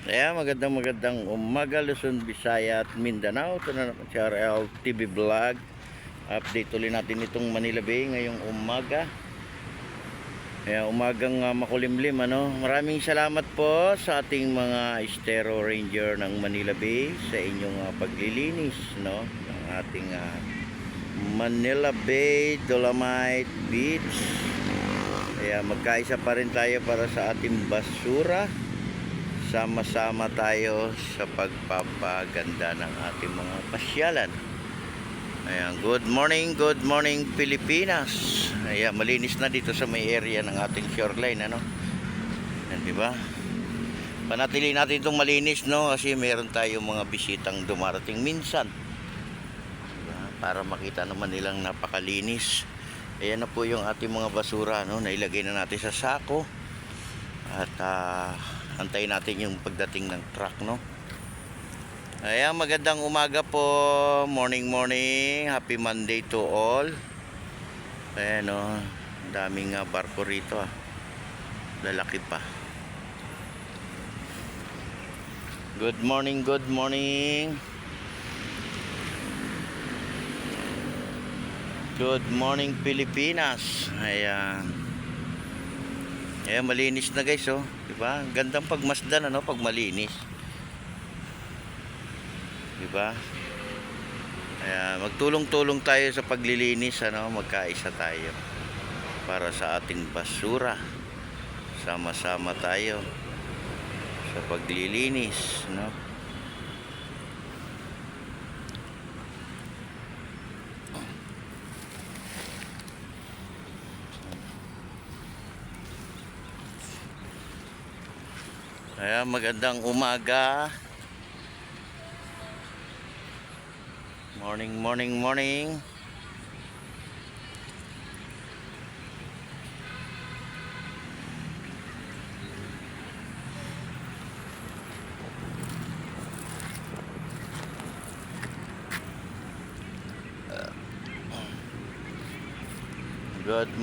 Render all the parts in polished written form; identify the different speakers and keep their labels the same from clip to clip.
Speaker 1: Kaya magandang umaga Luzon, Visaya at Mindanao. Ito na naman si RL TV Vlog. Update ulit natin itong Manila Bay ngayong umaga. Kaya umagang makulimlim ano. Maraming salamat po sa ating mga Estero Ranger ng Manila Bay sa inyong paglilinis no ng ating Manila Bay Dolomite Beach. Kaya magkaisa pa rin tayo para sa ating basura. Sama-sama tayo sa pagpapaganda ng ating mga pasyalan. Ayan, good morning Pilipinas. Ayan, malinis na dito sa may area ng ating shoreline ano. Ayan, di ba? Panatili natin itong malinis no kasi meron tayong mga bisitang dumarating minsan. Diba? Para makita naman nilang napakalinis. Ayan na po yung ating mga basura no, nailagay na natin sa sako. At antayin natin yung pagdating ng truck no. Ayan, magandang umaga po. Morning. Happy Monday to all. Ayan o, daming barko rito lalaki pa. Good morning Good morning Pilipinas. Ayan. Ayan, malinis na guys oh. Diba? Gandang pagmasdan ano pag malinis. Diba? Ayan, magtulong-tulong tayo sa paglilinis ano, magkaisa tayo para sa ating basura. Sama-sama tayo sa paglilinis, no? Ayan, magandang umaga.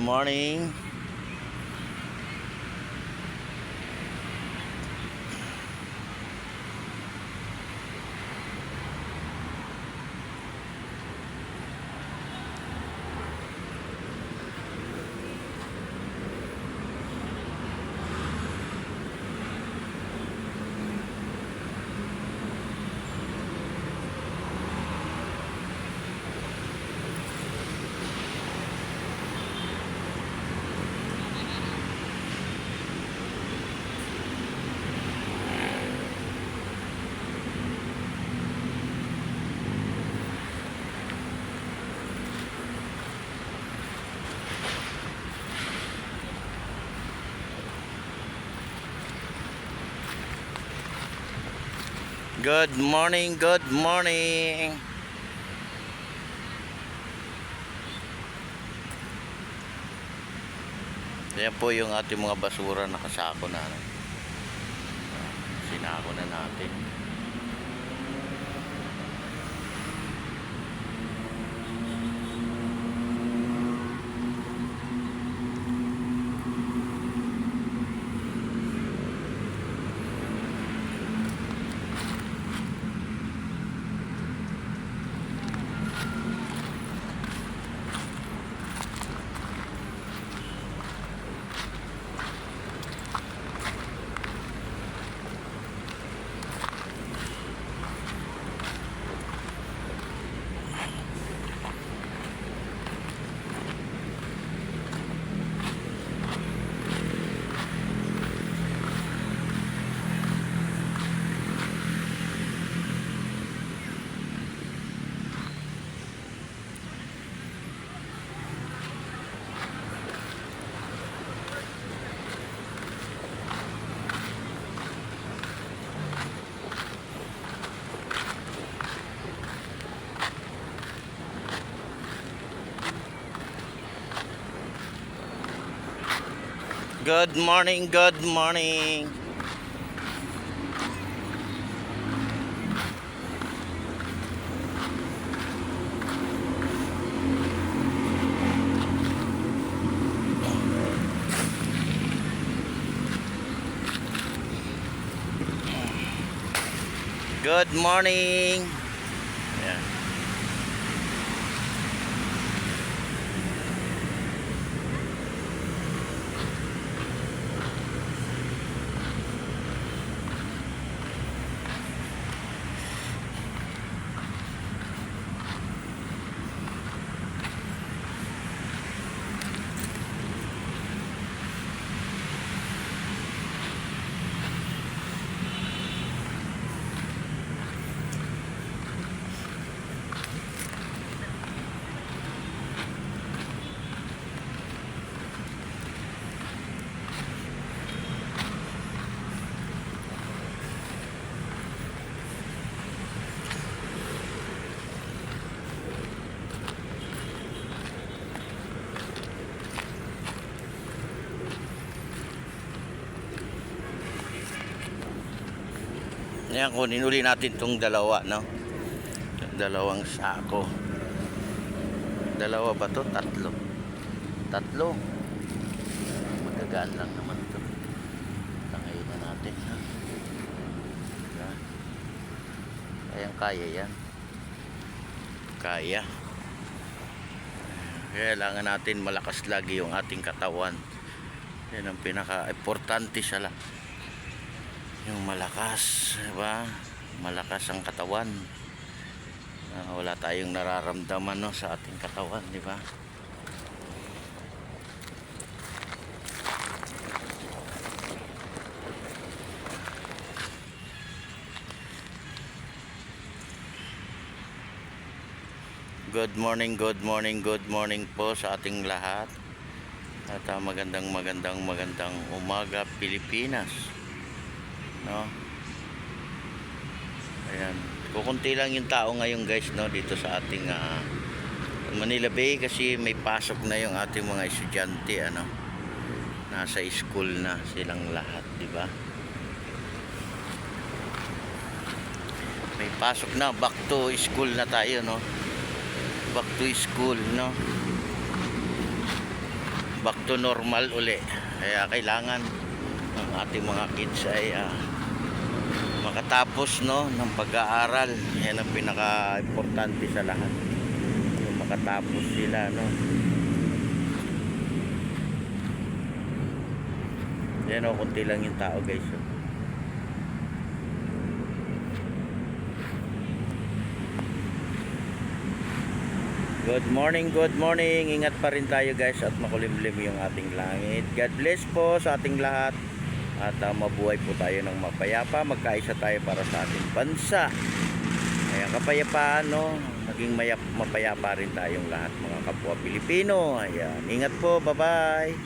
Speaker 1: Morning. Good morning. Good morning. Ayan po yung ating mga basura nakasako na. Sinako na natin. Good morning. Good morning. Ayan. Ayan, kunin uli natin itong dalawa, no? Dalawang sako. Dalawa ba to? Tatlo. Tatlo. Magagaan lang naman ito. Tangayin na natin, ha? Ayan. Ayan, kaya yan. Kaya. Kailangan natin malakas lagi yung ating katawan. Yan ang pinaka-importante sa lahat. Yung malakas, diba? Malakas ang katawan. Wala tayong nararamdaman, no, sa ating katawan, diba? Good morning, good morning, good morning po sa ating lahat. At magandang umaga, Pilipinas. No? Ayan. Kukunti lang yung tao ngayon, guys, no, dito sa ating Manila Bay, kasi may pasok na yung ating mga estudyante, ano. Nasa school na silang lahat, di ba? May pasok na, back to school na tayo, no. Back to school, no. Back to normal uli. Kaya kailangan ang ating mga kids ay makatapos, no, ng pag-aaral. Yan ang pinaka-importante sa lahat, yung makatapos sila, no. Yan, o, kunti lang yung tao, guys. Good morning, good morning. Ingat pa rin tayo, guys, at makulimlim yung ating langit. God bless po sa ating lahat. At mabuhay po tayo ng mapayapa. Magkaisa tayo para sa ating bansa. Kaya kapayapaan, no? Maging mapayapa rin tayong lahat, mga kapwa Pilipino. Ayan. Ingat po. Bye-bye.